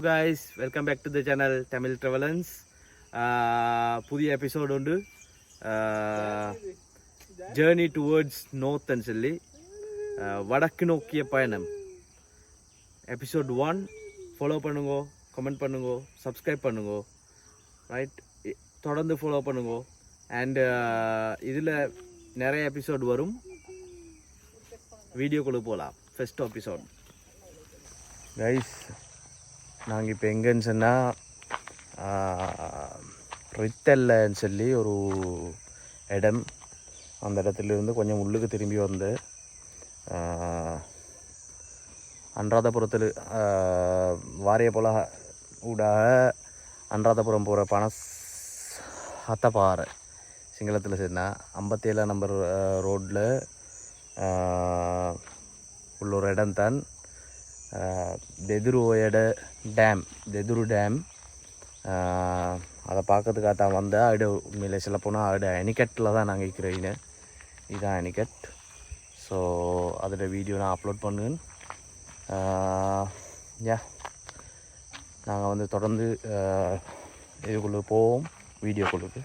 guys, welcome back to the channel Tamil Travelers. புதிய episode உண்டு journey towards நோர்த்னு சொல்லி வடக்கு நோக்கிய பயணம். எபிசோட் 1 ஃபாலோ பண்ணுங்க, கமெண்ட் பண்ணுங்க, சப்ஸ்கிரைப் பண்ணுங்க, ரைட்? தொடர்ந்து ஃபாலோ பண்ணுங்க. அண்ட் இதில் நிறைய எபிசோட் வரும். வீடியோக்குள்ளே போகலாம். ஃபர்ஸ்ட் எபிசோட் கைஸ், நாங்கள் இப்போ எங்கேன்னு சொன்னால் ரித்தல்லன்னு சொல்லி ஒரு இடம். அந்த இடத்துலேருந்து கொஞ்சம் உள்ளுக்கு திரும்பி வந்து அன்றாதபுரத்தில் வாரிய போல் ஊடாக அன்றாதபுரம் போகிற ஹத்தப்பாறை சிங்களத்தில் சொன்னால் 57 நம்பர் ரோட்டில் உள்ள ஒரு இடம் தான் தெதுருவோட டேம், தெதுரு டேம். அதை பார்க்கறதுக்காக தான் வந்தால் அடு உண்மையிலே சொல்ல போனால் அடு அணிக்கட்டில் தான் நாங்கள் இருக்கிறீங்க. இதுதான் அணிக்கட். ஸோ அதோட வீடியோ நான் அப்லோட் பண்ணுவேன். நாங்கள் வந்து தொடர்ந்து இதுக்குள்ளே போவோம், வீடியோக்குள்ளுக்கு.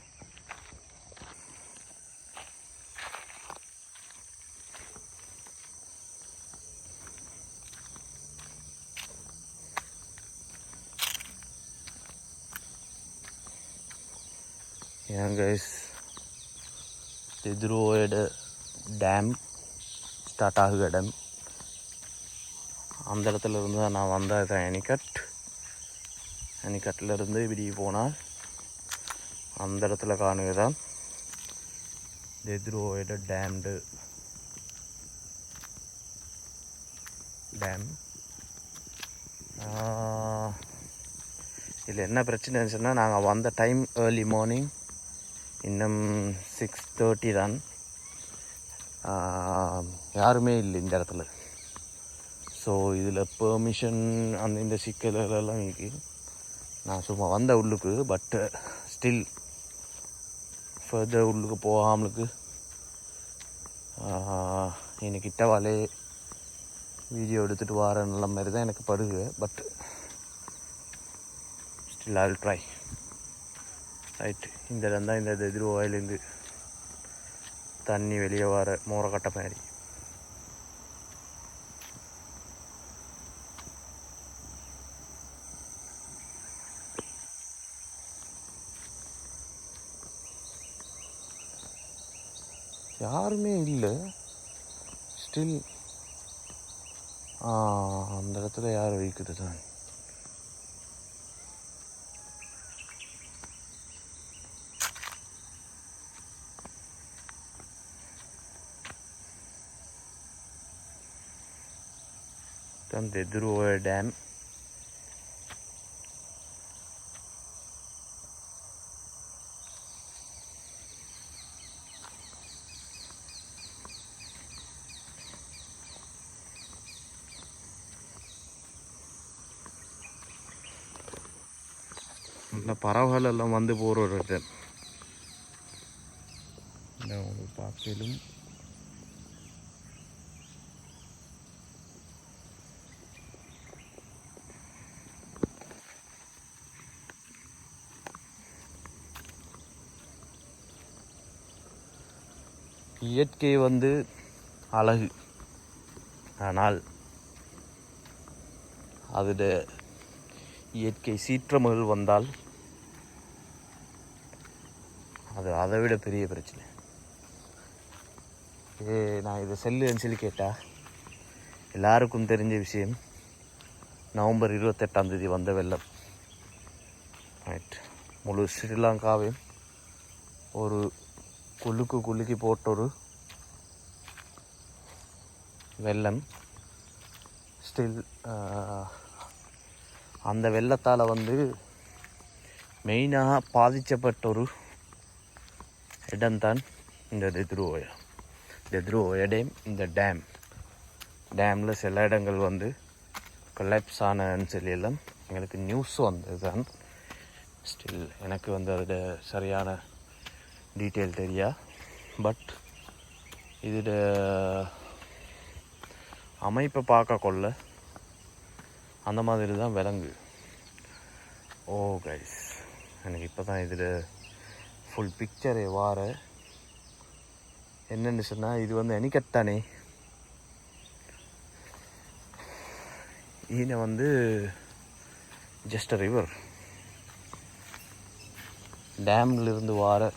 ஏன் கைஸ், தெதுருவோட டேம் ஸ்டார்ட் ஆகுற இடம். அந்த இடத்துல இருந்து தான் நான் வந்த அணிக்கட். அணிக்கட்டில் இப்படி போனால் அந்த இடத்துல காணுதான் தெதுருவோட டேம். இதில் என்ன பிரச்சனைன்னு சொன்னால், நாங்கள் வந்த டைம் ஏர்லி மார்னிங், இன்னும் 6:30 தான். யாருமே இல்லை இந்த இடத்துல. ஸோ இதில் பெர்மிஷன் இந்த சிக்கலெல்லாம் இருக்குது. நான் சும்மா வந்த உள்ளுக்கு, பட் ஸ்டில் ஃபர்தர் உள்ளுக்கு போகாமலுக்கு என்கிட்ட வாலே வீடியோ எடுத்துகிட்டு வர நல்ல மாதிரி தான் எனக்கு படுகு. But still I will try. Right, இந்த இடம் தான் இந்த தெதுருவாயிலேருந்து தண்ணி வெளியே வர மோரக்கட்டை மாதிரி. யாருமே இல்லை ஸ்டில். அந்த இடத்துல யார் வைக்கிறது தான். தெதுருவோ டேம். இந்த பறவைகள் எல்லாம் வந்து போகிற ஒரு இடம். பார்க்கலும் இயற்கை வந்து அழகு. ஆனால் அதில் இயற்கை சீற்றங்கள் வந்தால் அது அதை விட பெரிய பிரச்சனை. நான் இதை செல்லுன்னு சொல்லி கேட்டால் எல்லாருக்கும் தெரிஞ்ச விஷயம். நவம்பர் 28 வந்த வெள்ளம். ரைட், முழு ஸ்ரீலங்காவையும் ஒரு குலுக்கி போட்ட ஒரு வெள்ளம். ஸ்டில் அந்த வெள்ளத்தால் வந்து மெயினாக பாதிக்கப்பட்ட ஒரு இடம்தான் இந்த தெதுருவோய டேம். இந்த டேமில் சில இடங்கள் வந்து கொலாப்ஸ் ஆனன்னு சொல்லி எல்லாம் எங்களுக்கு நியூஸ் வந்தது தான். ஸ்டில் எனக்கு வந்து அதில் சரியான டீட்டெயில் தெரியா. பட் இதில் அமைப்பை பார்க்க கொள்ள அந்த மாதிரி தான் விலங்கு. ஓ கைஸ், எனக்கு இப்போ தான் இதில் ஃபுல் பிக்சரே வார. என்னென்னு சொன்னால், இது வந்து அணிக்கட் தானே. ஈன வந்து ஜஸ்ட் ரிவர், டேம்லேருந்து வார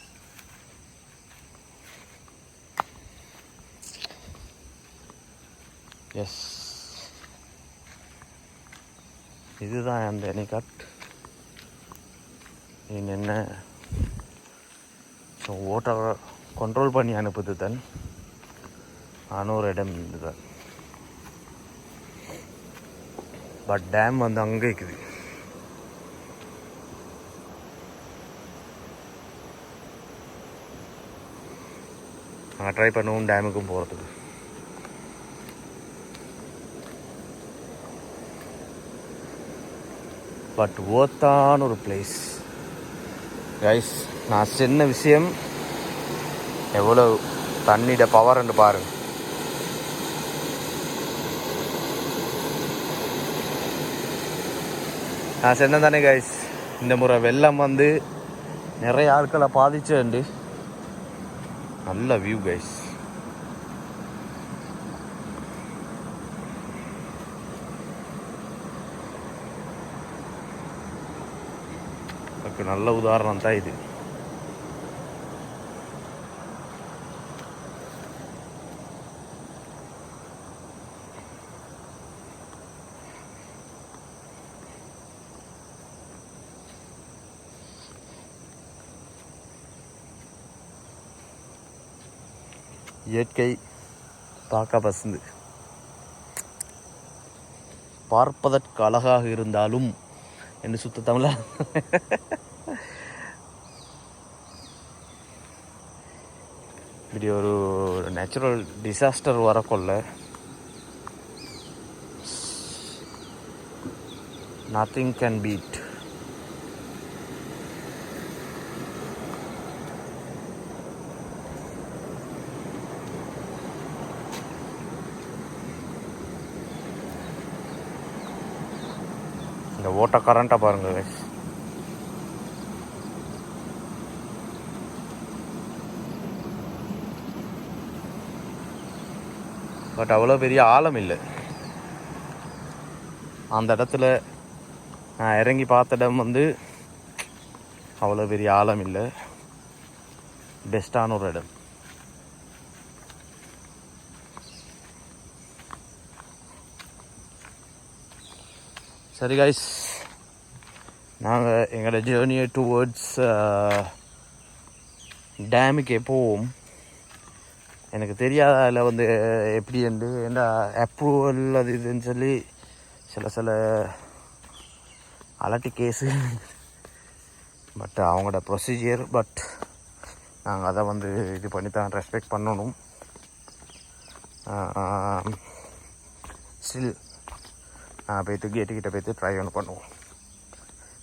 எஸ், இதுதான் அந்த அணைக்கட். என்ன ஓட்டர் கண்ட்ரோல் பண்ணி அனுப்புது தான் ஒரு இடம் இதுதான். பட் டேம் வந்து அங்கே இருக்குது. நாங்கள் ட்ரை பண்ணுவோம் டேமுக்கும் போகிறதுக்கு. பட் ஓத்தான ஒரு பிளேஸ் கைஸ். நான் சின்ன விஷயம் எவ்வளோ தண்ணியோட பவர்ன்னு பாருங்க. நான் சொன்ன தானே கைஸ், இந்த முறை வெள்ளம் வந்து நிறைய ஆட்களை பாதிச்சுண்டு. நல்ல வியூ கைஸ். அதுக்கு நல்ல உதாரணம் தான் இது. இயற்கை பார்க்க பசந்து, பார்ப்பதற்கு அழகாக இருந்தாலும் என்று சுத்த தமிழா இப்படி ஒரு நேச்சுரல் டிசாஸ்டர் வரக்கொள்ள நத்திங் கேன் பீட். இந்த ஓட்ட கரண்ட்டாக பாருங்க கைஸ். பட் அவ்வளோ பெரிய ஆழம் இல்லை. அந்த இடத்துல நான் இறங்கி பார்த்த இடம் வந்து அவ்வளோ பெரிய ஆழம் இல்லை. பெஸ்ட்டான ஒரு இடம். சரி கைஸ், நாங்கள் எங்களோட ஜேர்னியை டுவர்ட்ஸ் டேமுக்கு போவோம். எனக்கு தெரியாத அதில் வந்து எப்படி என்று ஏன்னா அப்ரூவல் அது இதுன்னு சொல்லி சில அலட்டி கேஸு. பட் அவங்களோட ப்ரொசீஜர். பட் நாங்கள் அதை வந்து இது பண்ணி தான் ரெஸ்பெக்ட் பண்ணணும். ஸ்டில் போய்ட்டு கேட்டுக்கிட்ட போய்ட்டு ட்ரை ஒன்று பண்ணுவோம்.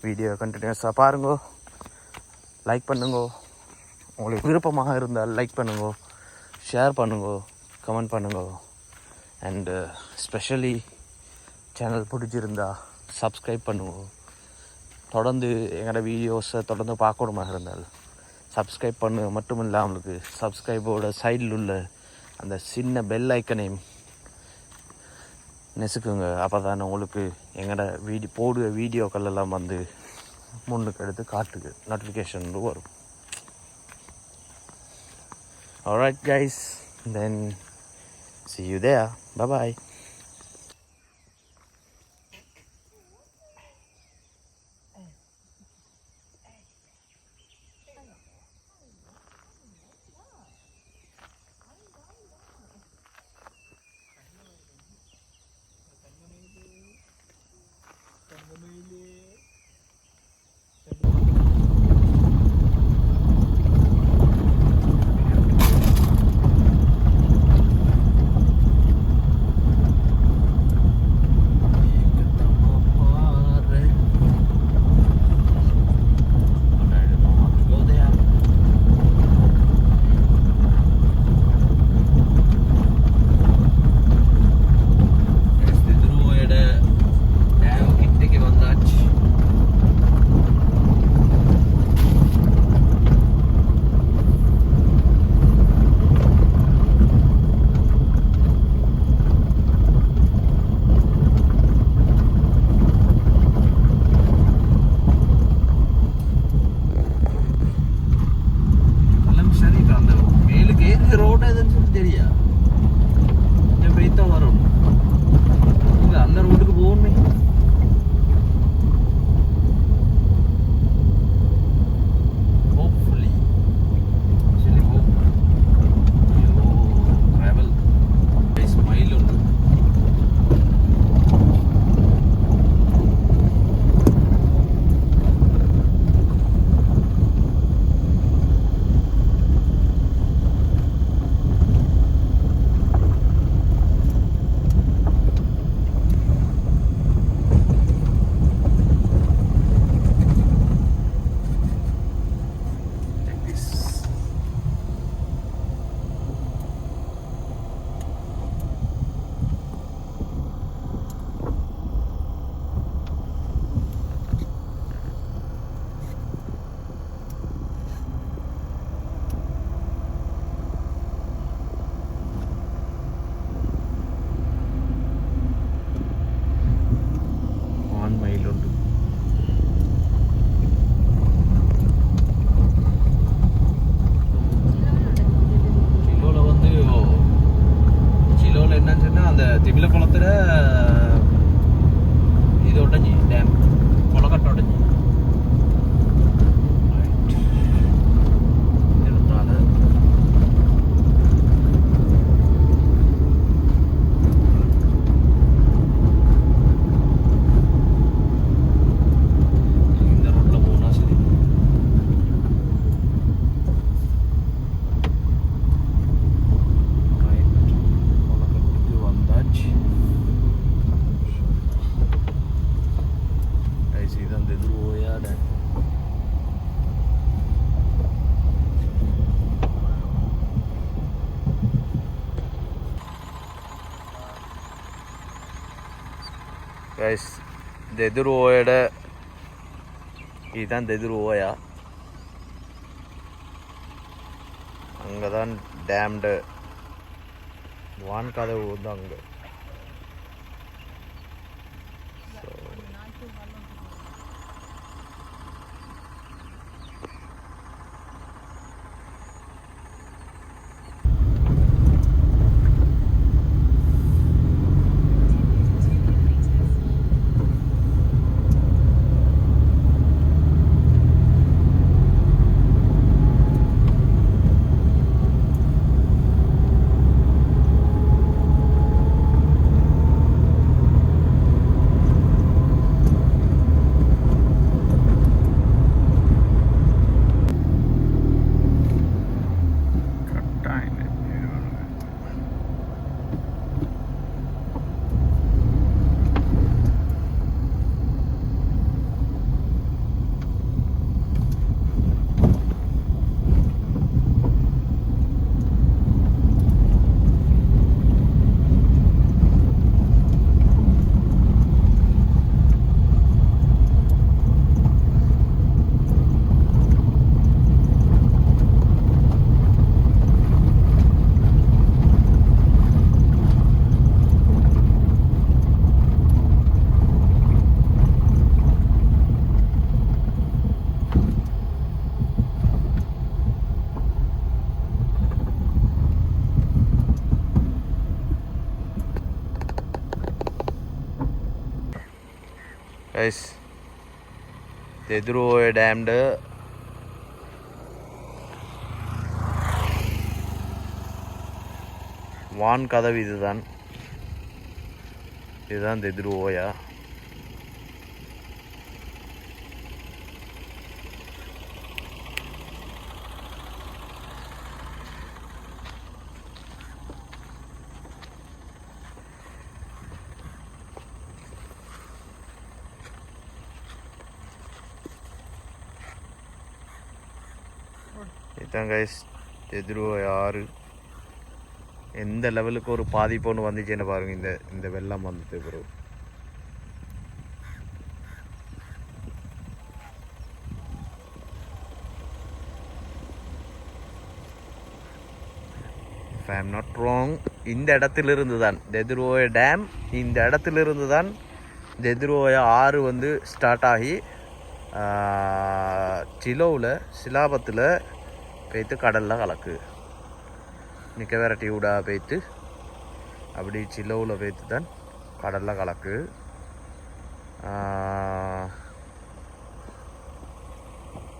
வீடியோ கண்டினியூஸாக பாருங்கோ, லைக் பண்ணுங்கோ. உங்களுக்கு விருப்பமாக இருந்தால் லைக் பண்ணுங்கோ, ஷேர் பண்ணுங்கோ, கமெண்ட் பண்ணுங்கோ. அண்டு ஸ்பெஷலி சேனல் பிடிச்சிருந்தா சப்ஸ்கிரைப் பண்ணுங்கோ. தொடர்ந்து எங்களோட வீடியோஸை தொடர்ந்து பார்க்கணுமாக இருந்தால் சப்ஸ்கிரைப் பண்ணு. மட்டும் இல்லை, அவங்களுக்கு சப்ஸ்கிரைபோட சைடில் உள்ள அந்த சின்ன பெல் ஐக்கனையும் நெசுக்குங்க. அப்போ தானே உங்களுக்கு எங்களோட போடுற வீடியோக்கள் எல்லாம் வந்து முன்னுக்கு எடுத்து காட்டுக்கு நோட்டிஃபிகேஷன் வரும். Alright guys, then see you there. Bye bye. Guys இதுதான் தெதுருவோயா டேம். கைஸ் தெதுருவோயோட இதுதான் தெதுருவோயா. அங்கே தான் டேம்டு வான் கதவு வந்து அங்கே. கைஸ் தெதுருவோய டேம்டு வான் கதவு இதுதான். இதுதான் தெதுருவோயா. இதுதான் கைஸ் தெதுருவோய ஆறு. எந்த லெவலுக்கு ஒரு பாதிப்பு ஒன்று வந்துச்சுன்னு பாருங்கள். இந்த வெள்ளம் வந்தது பிறகு if I am not wrong, இந்த இடத்திலிருந்து தான் தெதுருவோய டேம், இந்த இடத்திலிருந்து தான் தெதுருவோய ஆறு வந்து ஸ்டார்ட் ஆகி சிலாபத்தில் போய்த்து கடலில் கலக்கு. நிற்க விரட்டி விடா போய்த்து அப்படி சிலோவில் போய்த்து தான் கடலில் கலக்கு.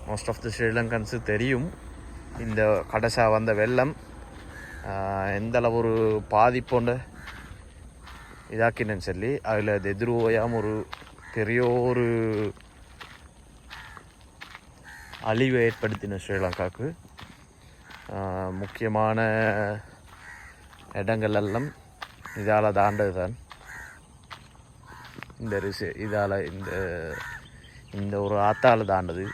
மோஸ்ட் ஆஃப் த ஸ்ரீலங்கன்ஸு தெரியும் இந்த கடைசா வந்த வெள்ளம் எந்த அளவு ஒரு பாதிப்புண்டு இதாக்கினேன்னு சொல்லி. அதில் தெதுருவோயாம் ஒரு பெரிய ஒரு அழிவை ஏற்படுத்தின ஸ்ரீலங்காவுக்கு. முக்கியமான இடங்கள் எல்லாம் இதால் தாண்டது தான். இதால் இந்த ஒரு ஆத்தால் தாண்டது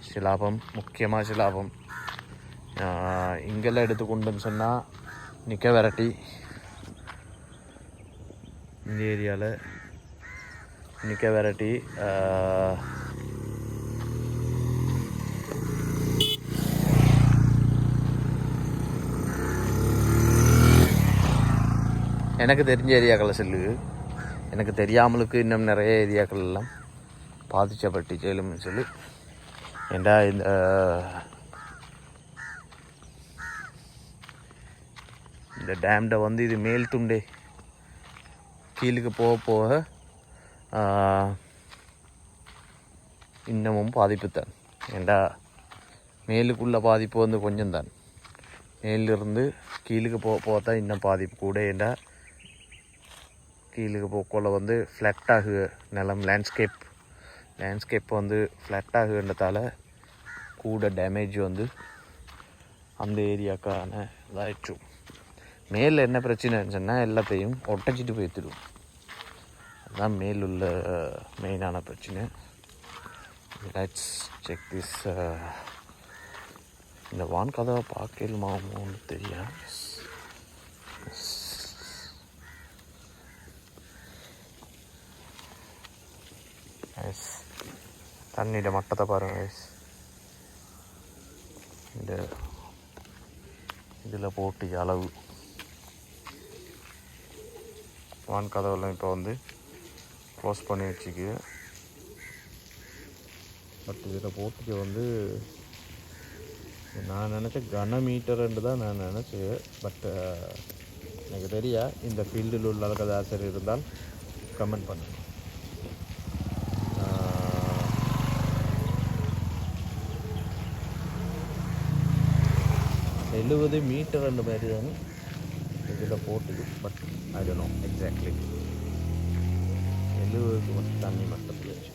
சிலாபம், முக்கியமாக சிலாபம். இங்கெல்லாம் எடுத்துக்கொண்டுன்னு சொன்னால் நிற்க விரட்டி இந்த ஏரியாவில் நிற்க விரட்டி எனக்கு தெரிஞ்ச ஏரியாக்களை சொல்லு. எனக்கு தெரியாமலுக்கு இன்னும் நிறைய ஏரியாக்கள் எல்லாம் பாதிச்சப்பட்டு செல்லும்னு சொல்லி. ஏண்டா இந்த டேம்ட வந்து இது மேல் துண்டே கீழுக்கு போக போக இன்னமும் பாதிப்பு தான். ஏண்டா மேலுக்குள்ள பாதிப்பு வந்து கொஞ்சம் தான். மேலிருந்து கீழுக்கு போகத்தான் இன்னும் பாதிப்பு கூட. ஏண்டா கீழுக்கு போக்கோல வந்து ஃப்ளாட் ஆகுக நிலம், லேண்ட்ஸ்கேப் வந்து ஃப்ளாட் ஆகுன்றதால கூட டேமேஜ் வந்து அந்த ஏரியாக்கான இதாகிடுச்சு. மேலே என்ன பிரச்சனைன்னு சொன்னால் எல்லாத்தையும் ஒட்டச்சிட்டு போய்த்துடும். அதுதான் மேலுள்ள மெயினான பிரச்சனை. Let's check this. இந்த வான் கதவை பார்க்கலுமான்னு தெரியும். தண்ணியோட மட்டத்தை பாருங்க கைஸ். இந்த இதில் போட்டு அளவு வான் கதவெல்லாம் இப்போ வந்து க்ளோஸ் பண்ணி வச்சுக்கு. பட் இதில் போட்டுக்கு வந்து நான் நினச்சேன் கன மீட்டருன்னு தான் நான் நினச்சேன். பட் எனக்கு தெரியா. இந்த ஃபீல்டில் உள்ள ஆசிரியர் இருந்தால் கமெண்ட் பண்ணுங்க. 70 மீட்டர் அந்த மாதிரி தான் இதில் போட்டுது. But I don't know exactly 70க்கு மட்டும் தண்ணி மட்டத்தில் வச்சு.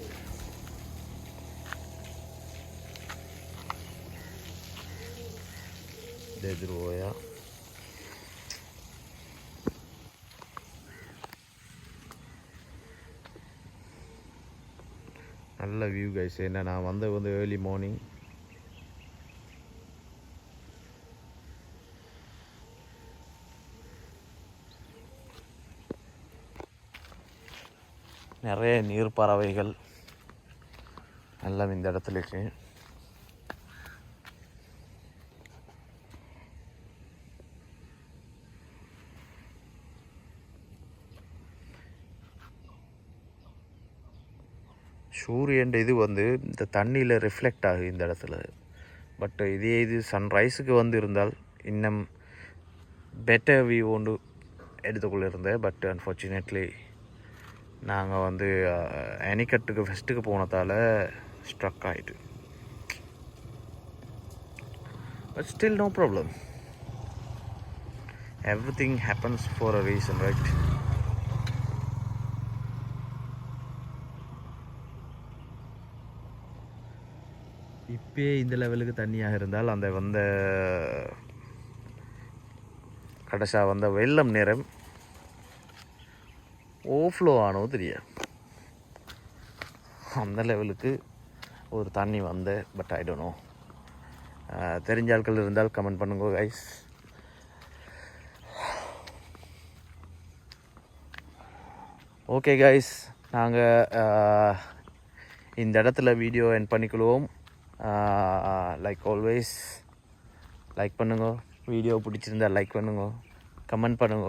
எதிர்வோயா நல்ல வியூ கைஸ். என்ன நான் வந்து ஏர்லி மார்னிங். நிறைய நீர் பறவைகள் எல்லாம் இந்த இடத்துல இருக்கு. சூரியன் இது வந்து இந்த தண்ணியில் ரிஃப்ளெக்ட் ஆகுது இந்த இடத்துல. பட் இது சன்ரைஸுக்கு வந்து இருந்தால் இன்னும் பெட்டர் வியூ ஒன்று எடுத்துக்கொள்ள இருந்தேன். பட் அன்ஃபார்ச்சுனேட்லி நாங்கள் வந்து அணிக்கட்டுக்கு ஃபெஸ்ட்டுக்கு போனதால் ஸ்ட்ரக் ஆகிட்டு. But still no problem. Everything happens for a reason, right? இப்போ இந்த லெவலுக்கு தண்ணியாக இருந்தால் அந்த வந்த கடைசியாக வந்த வெள்ளம் நேரம் ஓவர்ஃப்ளோ ஆனோ தெரியாது. அந்த லெவலுக்கு ஒரு தண்ணி வந்த. But I don't no. தெரிஞ்ச ஆட்கள் இருந்தால் கமெண்ட் பண்ணுங்க கைஸ். ஓகே கைஸ், நாங்கள் இந்த இடத்துல வீடியோ எண்ட் பண்ணிக்கொள்வோம். லைக் ஆல்வேஸ் லைக் பண்ணுங்க. வீடியோ பிடிச்சிருந்தால் லைக் பண்ணுங்க, கமெண்ட் பண்ணுங்க.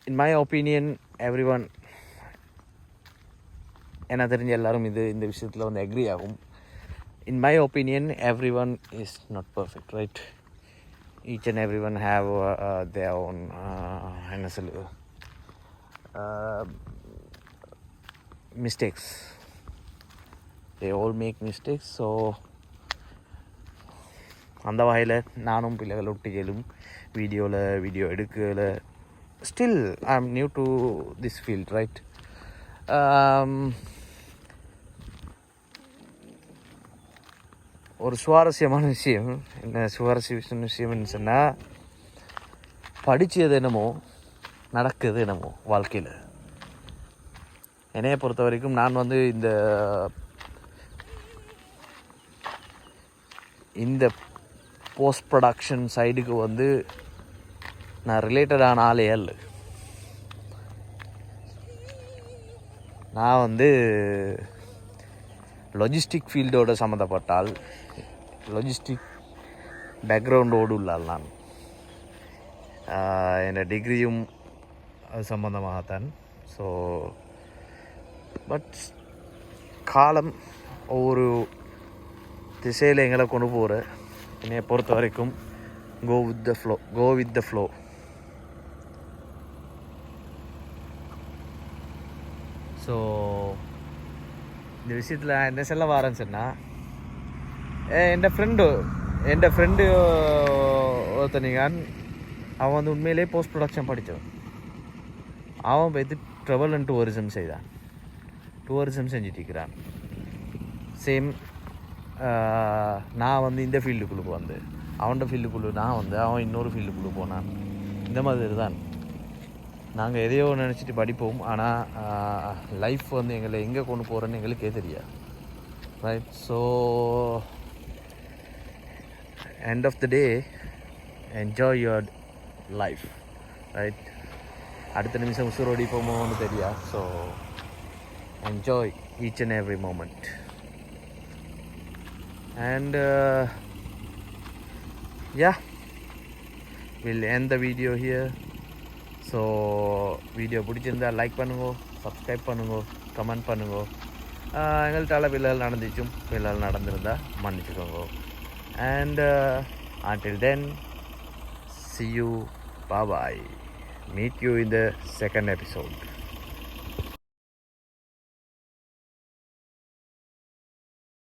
In my opinion everyone, என்ன தெரிஞ்ச எல்லாரும் இந்த விஷயத்தில் வந்து அக்ரி ஆகும். In my opinion everyone is not perfect, right? Each and every one have their own என்ன சொல்லு mistakes. They all make mistakes. So அந்த வகையில் நானும் பிள்ளைகள் ஒட்டிகளும் வீடியோ எடுக்கல. ஸ்டில் ஐ ஆம் new to this field, right? ஒரு சுவாரஸ்யமான விஷயம் என்ன விஷயம்னு சொன்னால், படித்தது என்னமோ நடக்குது என்னமோ வாழ்க்கையில். என்னையை பொறுத்த வரைக்கும் நான் வந்து இந்த போஸ்ட் ப்ரொடக்ஷன் சைடுக்கு வந்து நான் ரிலேட்டடான ஆளே இல்லை. நான் வந்து லாஜிஸ்டிக் ஃபீல்டோட சம்மந்தப்பட்டால், லாஜிஸ்டிக் பேக்ரவுண்டோடு உள்ளால் நான். என் டிகிரியும் அது சம்பந்தமாகத்தான். ஸோ பட் காலம் ஒவ்வொரு திசையில் எங்களை கொண்டு போகிற என்னை பொறுத்த வரைக்கும் go with the flow. So இந்த விஷயத்தில் என்ன சொல்ல வரேன்னு சொன்னால், என் ஃப்ரெண்டு ஒருத்தனிகான், அவன் வந்து உண்மையிலே போஸ்ட் ப்ரொடக்ஷன் படித்தவன். அவன் போய்த்து ட்ராவல் அண்ட் டூரிசம் செய்தான். டூரிசம் செஞ்சிட்ருக்கிறான். சேம் நான் வந்து இந்த ஃபீல்டுக்குள்ளே வந்து அவன் ஃபீல்டுக்குள்ளே நான் வந்து அவன் இன்னொரு ஃபீல்டுக்குள்ளே போனான். இந்த மாதிரி தான். நாங்கள் எதையோ நினச்சிட்டு படிப்போம், ஆனால் லைஃப் வந்து எங்களை எங்கே கொண்டு போகிறோன்னு எங்களுக்கே தெரியாது. Right, so end of the day, enjoy your life, right? அடுத்த நிமிஷம் உசுரோடி போமோன்னு தெரியா. So enjoy each and every moment. And yeah, we'll end the video here. So video பிடிச்சிருந்தா லைக் பண்ணுங்க, சப்ஸ்கிரைப் பண்ணுங்க, கமெண்ட் பண்ணுங்க. எங்கள்கிட்ட பிள்ளைகள் நடந்திருந்தா மன்னிச்சுக்கோங்க. And until then, see you, bye bye. Meet you in the second episode.